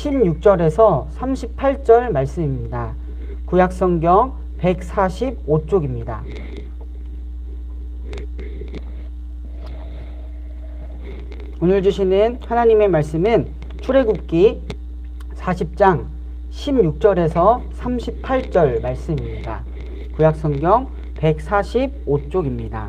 16절에서 38절 말씀입니다. 구약성경 145쪽입니다. 오늘 주시는 하나님의 말씀은 출애굽기 40장 16절에서 38절 말씀입니다. 구약성경 145쪽입니다.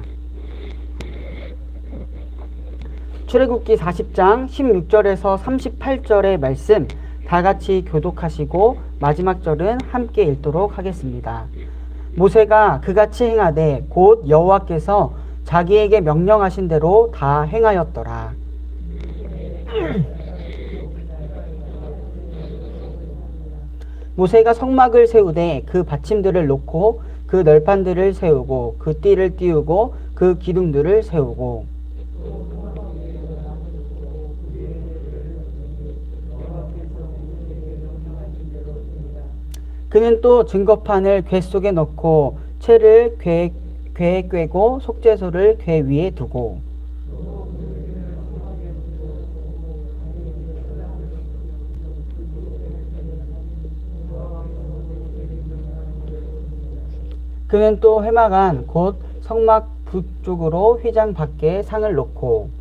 출애굽기 40장 16절에서 38절의 말씀 다 같이 교독하시고 마지막 절은 함께 읽도록 하겠습니다. 모세가 그같이 행하되 곧 여호와께서 자기에게 명령하신 대로 다 행하였더라. 모세가 성막을 세우되 그 받침들을 놓고 그 널판들을 세우고 그 띠를 띄우고 그 기둥들을 세우고 그는 또 증거판을 궤 속에 넣고 채를 궤에 꿰고 속죄소를 궤 위에 두고 그는 또 회막안 곧 성막 북쪽으로 휘장 밖에 상을 놓고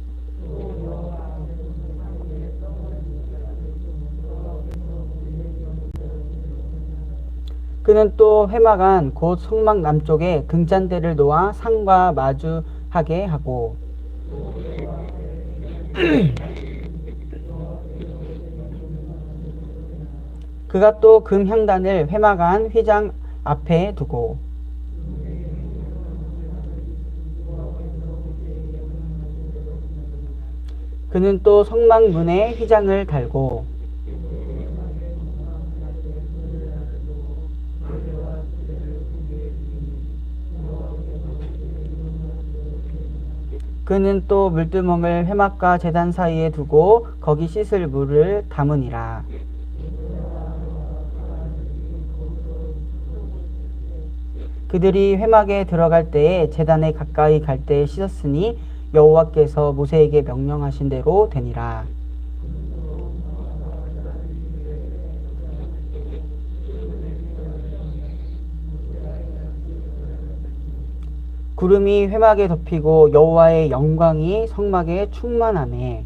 그는 또 회막안 곧 성막 남쪽에 등잔대를 놓아 상과 마주하게 하고 그가 또 금향단을 회막안 휘장 앞에 두고 그는 또 성막 문에 휘장을 달고 그는 또 물두멍을 회막과 제단 사이에 두고 거기 씻을 물을 담으니라. 그들이 회막에 들어갈 때에 제단에 가까이 갈 때에 씻었으니 여호와께서 모세에게 명령하신 대로 되니라. 구름이 회막에 덮이고 여호와의 영광이 성막에 충만하매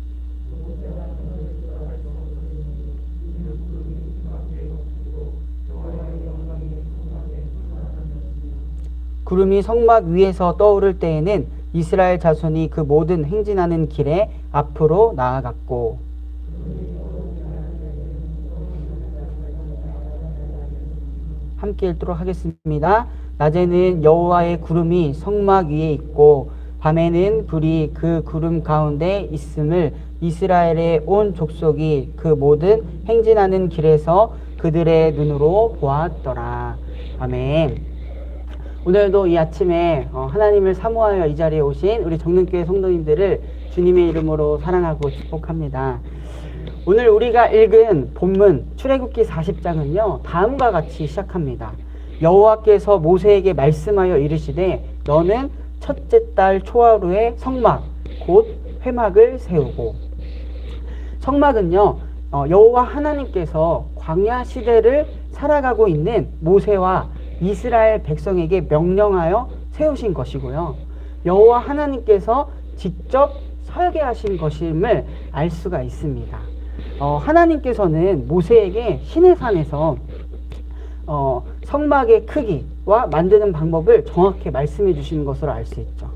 구름이 성막 위에서 떠오를 때에는 이스라엘 자손이 그 모든 행진하는 길에 앞으로 나아갔고 함께 읽도록 하겠습니다. 낮에는 여호와의 구름이 성막 위에 있고 밤에는 불이 그 구름 가운데 있음을 이스라엘의 온 족속이 그 모든 행진하는 길에서 그들의 눈으로 보았더라. 아멘. 오늘도 이 아침에 하나님을 사모하여 이 자리에 오신 우리 정릉교회 성도님들을 주님의 이름으로 사랑하고 축복합니다. 오늘 우리가 읽은 본문 출애굽기 40장은요 다음과 같이 시작합니다. 여호와께서 모세에게 말씀하여 이르시되 너는 첫째 달 초하루에 성막 곧 회막을 세우고 성막은요 여호와 하나님께서 광야 시대를 살아가고 있는 모세와 이스라엘 백성에게 명령하여 세우신 것이고요. 여호와 하나님께서 직접 설계하신 것임을 알 수가 있습니다. 하나님께서는 모세에게 시내산에서 성막의 크기와 만드는 방법을 정확히 말씀해 주시는 것으로 알 수 있죠.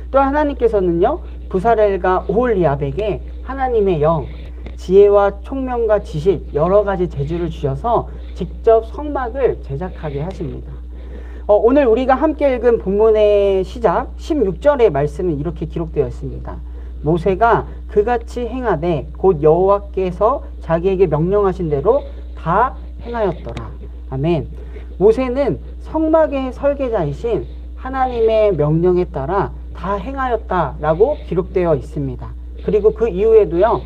또 하나님께서는요 부사렐과 오홀리압에게 하나님의 영, 지혜와 총명과 지식 여러 가지 재주를 주셔서 직접 성막을 제작하게 하십니다. 오늘 우리가 함께 읽은 본문의 시작 16절의 말씀은 이렇게 기록되어 있습니다. 모세가 그같이 행하되 곧 여호와께서 자기에게 명령하신 대로 다 행하였더라. 아멘. 모세는 성막의 설계자이신 하나님의 명령에 따라 다 행하였다라고 기록되어 있습니다. 그리고 그 이후에도요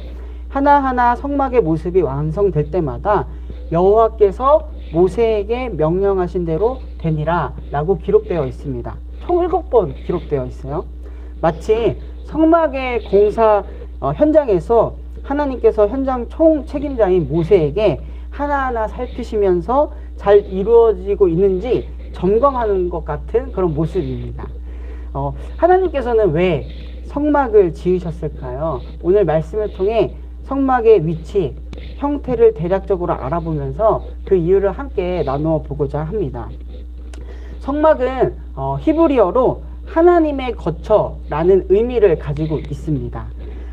하나하나 성막의 모습이 완성될 때마다 여호와께서 모세에게 명령하신 대로 되니라 라고 기록되어 있습니다. 총 7번 기록되어 있어요. 마치 성막의 공사 현장에서 하나님께서 현장 총 책임자인 모세에게 하나하나 살피시면서 잘 이루어지고 있는지 점검하는 것 같은 그런 모습입니다. 하나님께서는 왜 성막을 지으셨을까요? 오늘 말씀을 통해 성막의 위치, 형태를 대략적으로 알아보면서 그 이유를 함께 나누어 보고자 합니다. 성막은 히브리어로 하나님의 거처라는 의미를 가지고 있습니다.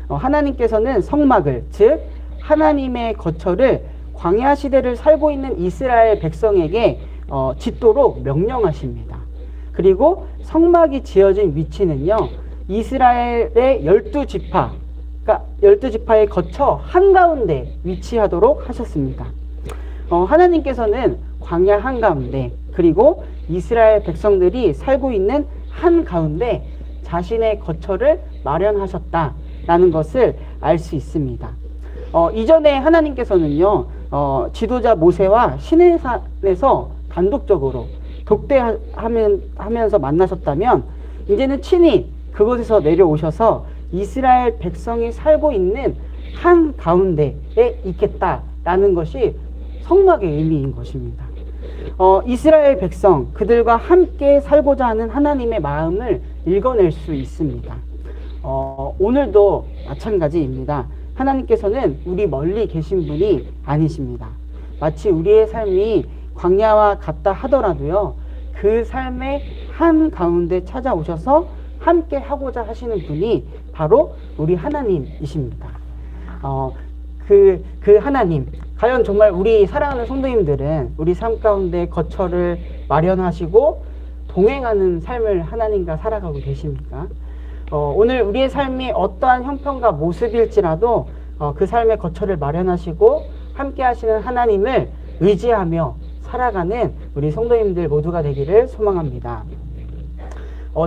하나님께서는 성막을, 즉 하나님의 거처를 광야 시대를 살고 있는 이스라엘 백성에게 짓도록 명령하십니다. 그리고 성막이 지어진 위치는요, 이스라엘의 12지파, 그러니까 12지파의 거처 한가운데 위치하도록 하셨습니다. 하나님께서는 광야 한가운데, 그리고 이스라엘 백성들이 살고 있는 한가운데 자신의 거처를 마련하셨다라는 것을 알 수 있습니다. 이전에 하나님께서는요, 지도자 모세와 시내산에서 단독적으로 독대하면서 만나셨다면, 이제는 친히 그곳에서 내려오셔서 이스라엘 백성이 살고 있는 한가운데에 있겠다라는 것이 성막의 의미인 것입니다. 이스라엘 백성, 그들과 함께 살고자 하는 하나님의 마음을 읽어낼 수 있습니다. 오늘도 마찬가지입니다. 하나님께서는 우리 멀리 계신 분이 아니십니다. 마치 우리의 삶이 광야와 같다 하더라도요, 그 삶의 한가운데 찾아오셔서 함께 하고자 하시는 분이 바로 우리 하나님이십니다. 그 하나님, 과연 정말 우리 사랑하는 성도님들은 우리 삶 가운데 거처를 마련하시고 동행하는 삶을 하나님과 살아가고 계십니까? 오늘 우리의 삶이 어떠한 형편과 모습일지라도 그 삶의 거처를 마련하시고 함께 하시는 하나님을 의지하며 살아가는 우리 성도님들 모두가 되기를 소망합니다.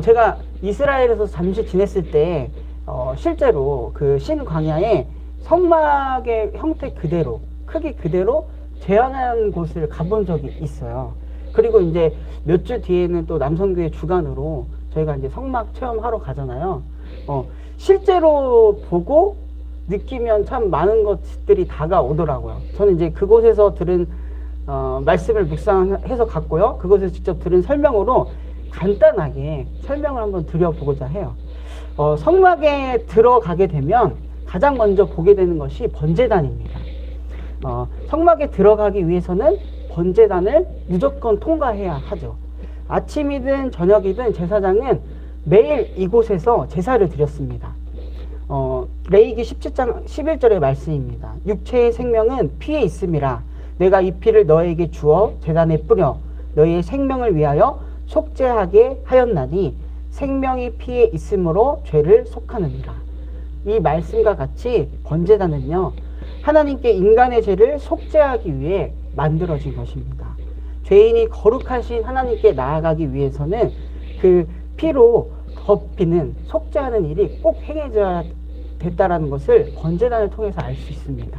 제가 이스라엘에서 잠시 지냈을 때 실제로 그 신광야에 성막의 형태 그대로, 크기 그대로 재현한 곳을 가본 적이 있어요. 그리고 이제 몇 주 뒤에는 또 남성교회 주관으로 저희가 이제 성막 체험하러 가잖아요. 실제로 보고 느끼면 참 많은 것들이 다가오더라고요. 저는 이제 그곳에서 들은 말씀을 묵상해서 갔고요. 그곳에서 직접 들은 설명으로 간단하게 설명을 한번 드려보고자 해요. 성막에 들어가게 되면 가장 먼저 보게 되는 것이 번제단입니다. 성막에 들어가기 위해서는 번제단을 무조건 통과해야 하죠. 아침이든 저녁이든 제사장은 매일 이곳에서 제사를 드렸습니다. 레위기 17장 11절의 말씀입니다. 육체의 생명은 피에 있음이라. 내가 이 피를 너에게 주어 제단에 뿌려 너희의 생명을 위하여 속죄하게 하였나니 생명이 피에 있으므로 죄를 속하느니라. 이 말씀과 같이 번제단은요, 하나님께 인간의 죄를 속죄하기 위해 만들어진 것입니다. 죄인이 거룩하신 하나님께 나아가기 위해서는 그 피로 덮이는 속죄하는 일이 꼭 행해져야 됐다라는 것을 번제단을 통해서 알 수 있습니다.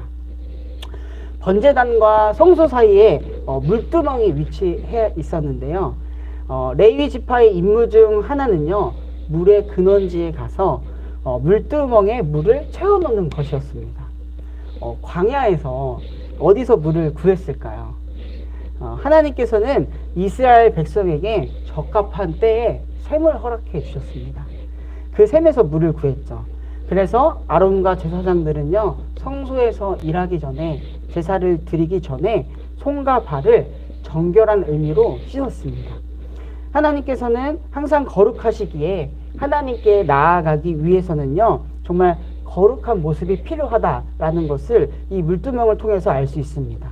번제단과 성소 사이에 물두멍이 위치해 있었는데요. 레위 지파의 임무 중 하나는요, 물의 근원지에 가서 물두멍에 물을 채워놓는 것이었습니다. 광야에서 어디서 물을 구했을까요? 하나님께서는 이스라엘 백성에게 적합한 때에 샘을 허락해 주셨습니다. 그 샘에서 물을 구했죠. 그래서 아론과 제사장들은요, 성소에서 일하기 전에, 제사를 드리기 전에 손과 발을 정결한 의미로 씻었습니다. 하나님께서는 항상 거룩하시기에 하나님께 나아가기 위해서는요, 정말 거룩한 모습이 필요하다라는 것을 이 물두멍을 통해서 알 수 있습니다.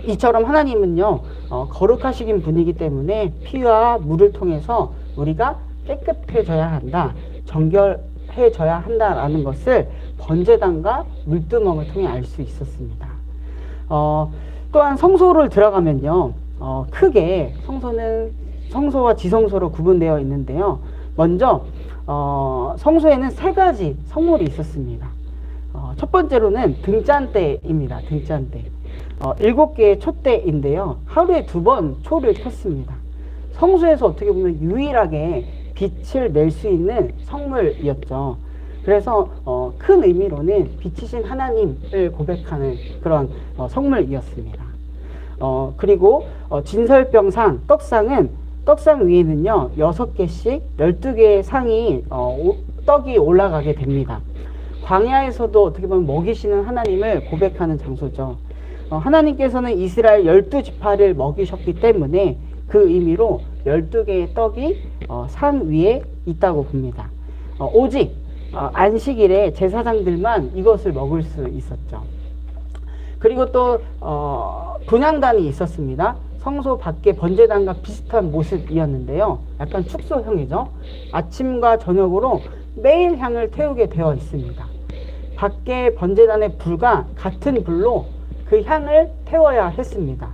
이처럼 하나님은요, 거룩하시긴 분이기 때문에 피와 물을 통해서 우리가 깨끗해져야 한다, 정결해져야 한다라는 것을 번제단과 물두멍을 통해 알 수 있었습니다. 또한 성소를 들어가면요, 크게 성소와 지성소로 구분되어 있는데요. 먼저 성소에는 세 가지 성물이 있었습니다. 첫 번째로는 등잔대입니다. 등잔대. 7개의 촛대인데요. 하루에 2번 초를 켰습니다. 성소에서 어떻게 보면 유일하게 빛을 낼 수 있는 성물이었죠. 그래서 큰 의미로는 빛이신 하나님을 고백하는 그런 성물이었습니다. 그리고 진설병상, 떡상은 떡상 위에는요 6개씩 12개의 상이 떡이 올라가게 됩니다. 광야에서도 어떻게 보면 먹이시는 하나님을 고백하는 장소죠. 하나님께서는 이스라엘 12지파를 먹이셨기 때문에 그 의미로 12개의 떡이 산 위에 있다고 봅니다. 오직 안식일에 제사장들만 이것을 먹을 수 있었죠. 그리고 또 분향단이 있었습니다. 성소 밖에 번제단과 비슷한 모습이었는데요. 약간 축소형이죠. 아침과 저녁으로 매일 향을 태우게 되어 있습니다. 밖에 번제단의 불과 같은 불로 그 향을 태워야 했습니다.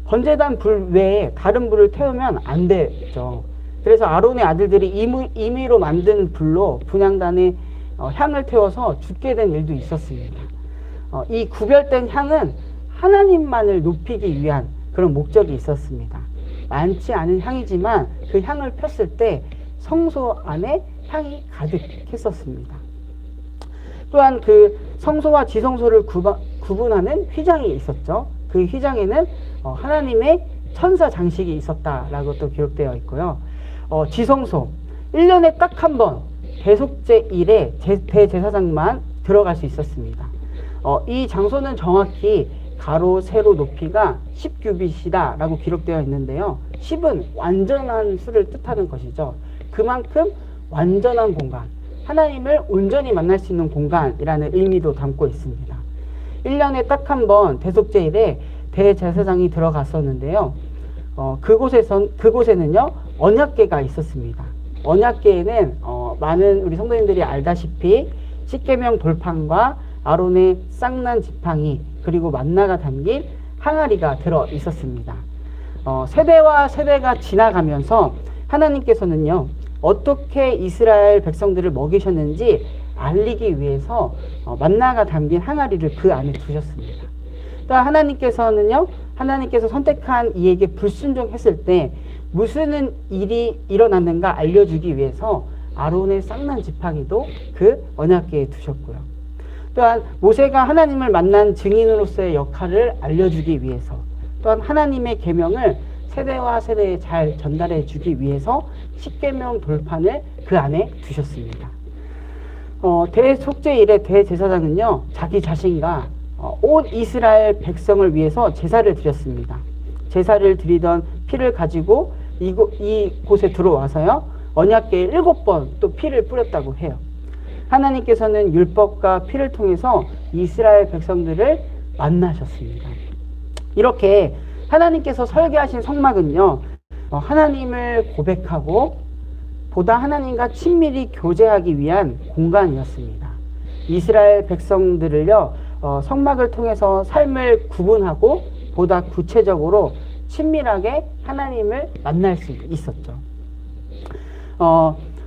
번제단 불 외에 다른 불을 태우면 안 되죠. 그래서 아론의 아들들이 임의로 만든 불로 분향단에 향을 태워서 죽게 된 일도 있었습니다. 이 구별된 향은 하나님만을 높이기 위한 그런 목적이 있었습니다. 많지 않은 향이지만 그 향을 폈을 때 성소 안에 향이 가득했었습니다. 또한 그 성소와 지성소를 구분하는 휘장이 있었죠. 그 휘장에는 하나님의 천사 장식이 있었다라고 또 기록되어 있고요. 지성소 1년에 딱 한 번 대속제일에 대제사장만 들어갈 수 있었습니다. 이 장소는 정확히 가로 세로 높이가 10규빗이다 라고 기록되어 있는데요. 10은 완전한 수를 뜻하는 것이죠. 그만큼 완전한 공간, 하나님을 온전히 만날 수 있는 공간이라는 의미도 담고 있습니다. 1년에 딱 한 번 대속제일에 대제사장이 들어갔었는데요. 그곳에는요 언약궤가 있었습니다. 언약궤에는 많은 우리 성도님들이 알다시피 십계명 돌판과 아론의 쌍난 지팡이 그리고 만나가 담긴 항아리가 들어 있었습니다. 세대와 세대가 지나가면서 하나님께서는요 어떻게 이스라엘 백성들을 먹이셨는지 알리기 위해서 만나가 담긴 항아리를 그 안에 두셨습니다. 또 하나님께서 선택한 이에게 불순종했을 때 무슨 일이 일어났는가 알려주기 위해서 아론의 쌍난 지팡이도 그 언약궤에 두셨고요. 또한 모세가 하나님을 만난 증인으로서의 역할을 알려주기 위해서, 또한 하나님의 계명을 세대와 세대에 잘 전달해 주기 위해서 십계명 돌판을 그 안에 두셨습니다. 대속죄일의 대제사장은요 자기 자신과 온 이스라엘 백성을 위해서 제사를 드렸습니다. 제사를 드리던 피를 가지고 이곳에 들어와서요 언약궤에 7번 또 피를 뿌렸다고 해요. 하나님께서는 율법과 피를 통해서 이스라엘 백성들을 만나셨습니다. 이렇게 하나님께서 설계하신 성막은요 하나님을 고백하고 보다 하나님과 친밀히 교제하기 위한 공간이었습니다. 이스라엘 백성들을요 성막을 통해서 삶을 구분하고 보다 구체적으로 친밀하게 하나님을 만날 수 있었죠.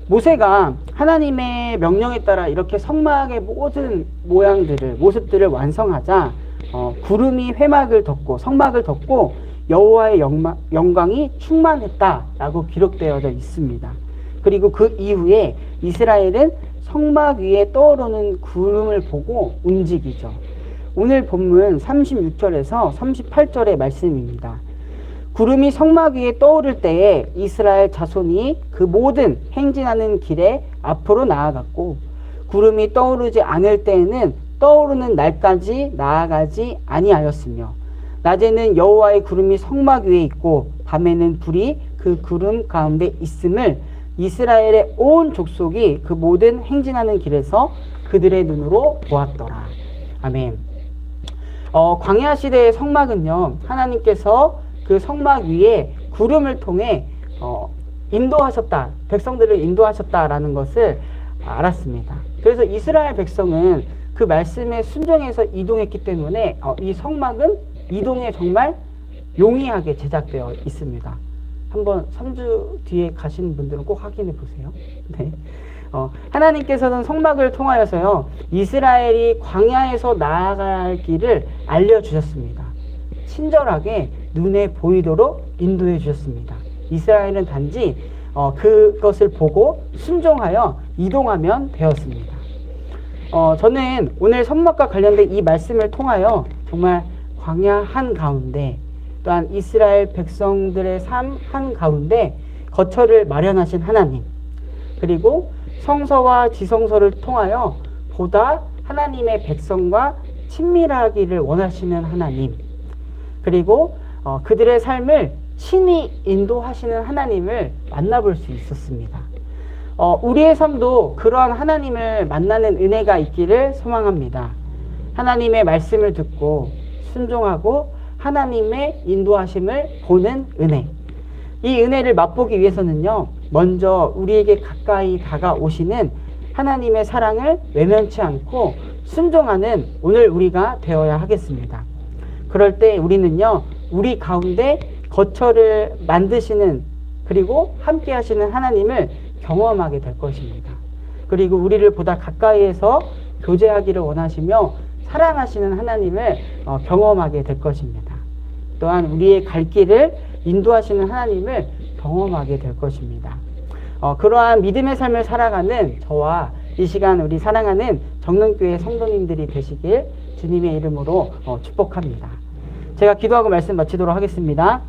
모세가 하나님의 명령에 따라 이렇게 성막의 모든 모습들을 완성하자 구름이 회막을 덮고 성막을 덮고 여호와의 영광이 충만했다라고 기록되어져 있습니다. 그리고 그 이후에 이스라엘은 성막 위에 떠오르는 구름을 보고 움직이죠. 오늘 본문 36절에서 38절의 말씀입니다. 구름이 성막 위에 떠오를 때에 이스라엘 자손이 그 모든 행진하는 길에 앞으로 나아갔고 구름이 떠오르지 않을 때에는 떠오르는 날까지 나아가지 아니하였으며 낮에는 여호와의 구름이 성막 위에 있고 밤에는 불이 그 구름 가운데 있음을 이스라엘의 온 족속이 그 모든 행진하는 길에서 그들의 눈으로 보았더라. 아멘. 광야 시대의 성막은요 하나님께서 그 성막 위에 구름을 통해 인도하셨다, 백성들을 인도하셨다라는 것을 알았습니다. 그래서 이스라엘 백성은 그 말씀에 순종해서 이동했기 때문에 이 성막은 이동에 정말 용이하게 제작되어 있습니다. 한번 3주 뒤에 가시는 분들은 꼭 확인해 보세요. 네. 하나님께서는 성막을 통하여서요 이스라엘이 광야에서 나아가야 할 길을 알려주셨습니다. 친절하게 눈에 보이도록 인도해 주셨습니다. 이스라엘은 단지 그것을 보고 순종하여 이동하면 되었습니다. 저는 오늘 선막과 관련된 이 말씀을 통하여 정말 광야 한가운데 또한 이스라엘 백성들의 삶 한가운데 거처를 마련하신 하나님, 그리고 성서와 지성서를 통하여 보다 하나님의 백성과 친밀하기를 원하시는 하나님, 그리고 그들의 삶을 친히 인도하시는 하나님을 만나볼 수 있었습니다. 우리의 삶도 그러한 하나님을 만나는 은혜가 있기를 소망합니다. 하나님의 말씀을 듣고 순종하고 하나님의 인도하심을 보는 은혜. 이 은혜를 맛보기 위해서는요, 먼저 우리에게 가까이 다가오시는 하나님의 사랑을 외면치 않고 순종하는 오늘 우리가 되어야 하겠습니다. 그럴 때 우리는요, 우리 가운데 거처를 만드시는 그리고 함께 하시는 하나님을 경험하게 될 것입니다. 그리고 우리를 보다 가까이에서 교제하기를 원하시며 사랑하시는 하나님을 경험하게 될 것입니다. 또한 우리의 갈 길을 인도하시는 하나님을 경험하게 될 것입니다. 그러한 믿음의 삶을 살아가는 저와 이 시간 우리 사랑하는 정릉교회 성도님들이 되시길 주님의 이름으로 축복합니다. 제가 기도하고 말씀 마치도록 하겠습니다.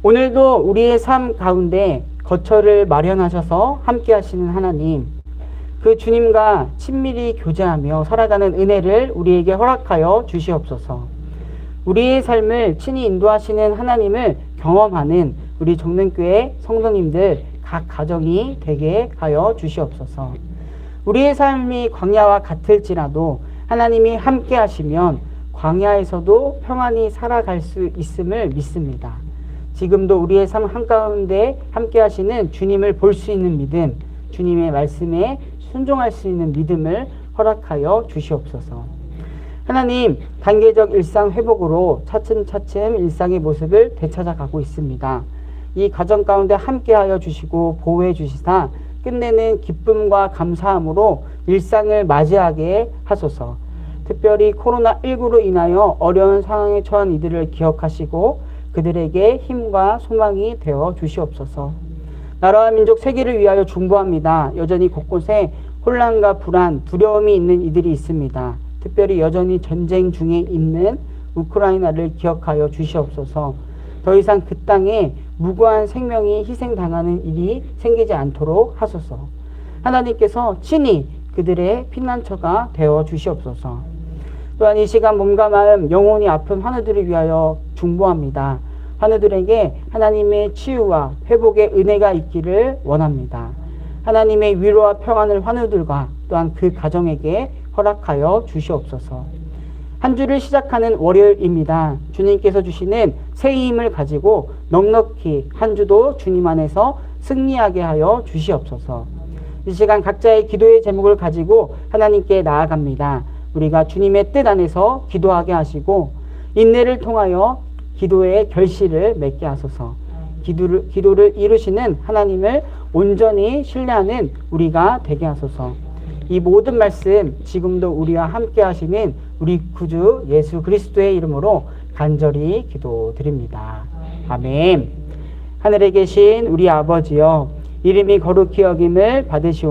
오늘도 우리의 삶 가운데 거처를 마련하셔서 함께 하시는 하나님, 그 주님과 친밀히 교제하며 살아가는 은혜를 우리에게 허락하여 주시옵소서. 우리의 삶을 친히 인도하시는 하나님을 경험하는 우리 정릉교회 성도님들 각 가정이 되게 하여 주시옵소서. 우리의 삶이 광야와 같을지라도 하나님이 함께 하시면 광야에서도 평안히 살아갈 수 있음을 믿습니다. 지금도 우리의 삶 한가운데 함께 하시는 주님을 볼 수 있는 믿음, 주님의 말씀에 순종할 수 있는 믿음을 허락하여 주시옵소서. 하나님, 단계적 일상 회복으로 차츰차츰 일상의 모습을 되찾아가고 있습니다. 이 과정 가운데 함께하여 주시고 보호해 주시사 끝내는 기쁨과 감사함으로 일상을 맞이하게 하소서. 특별히 코로나19로 인하여 어려운 상황에 처한 이들을 기억하시고 그들에게 힘과 소망이 되어 주시옵소서. 나라와 민족 세계를 위하여 중보합니다. 여전히 곳곳에 혼란과 불안, 두려움이 있는 이들이 있습니다. 특별히 여전히 전쟁 중에 있는 우크라이나를 기억하여 주시옵소서. 더 이상 그 땅에 무고한 생명이 희생당하는 일이 생기지 않도록 하소서. 하나님께서 친히 그들의 피난처가 되어 주시옵소서. 또한 이 시간 몸과 마음, 영혼이 아픈 환우들을 위하여 중보합니다. 환우들에게 하나님의 치유와 회복의 은혜가 있기를 원합니다. 하나님의 위로와 평안을 환우들과 또한 그 가정에게 허락하여 주시옵소서. 한 주를 시작하는 월요일입니다. 주님께서 주시는 새 힘을 가지고 넉넉히 한 주도 주님 안에서 승리하게 하여 주시옵소서. 이 시간 각자의 기도의 제목을 가지고 하나님께 나아갑니다. 우리가 주님의 뜻 안에서 기도하게 하시고 인내를 통하여 기도의 결실을 맺게 하소서. 기도를 이루시는 하나님을 온전히 신뢰하는 우리가 되게 하소서. 이 모든 말씀 지금도 우리와 함께 하시는 우리 구주 예수 그리스도의 이름으로 간절히 기도드립니다. 아멘. 하늘에 계신 우리 아버지여, 이름이 거룩히 여김을 받으시오.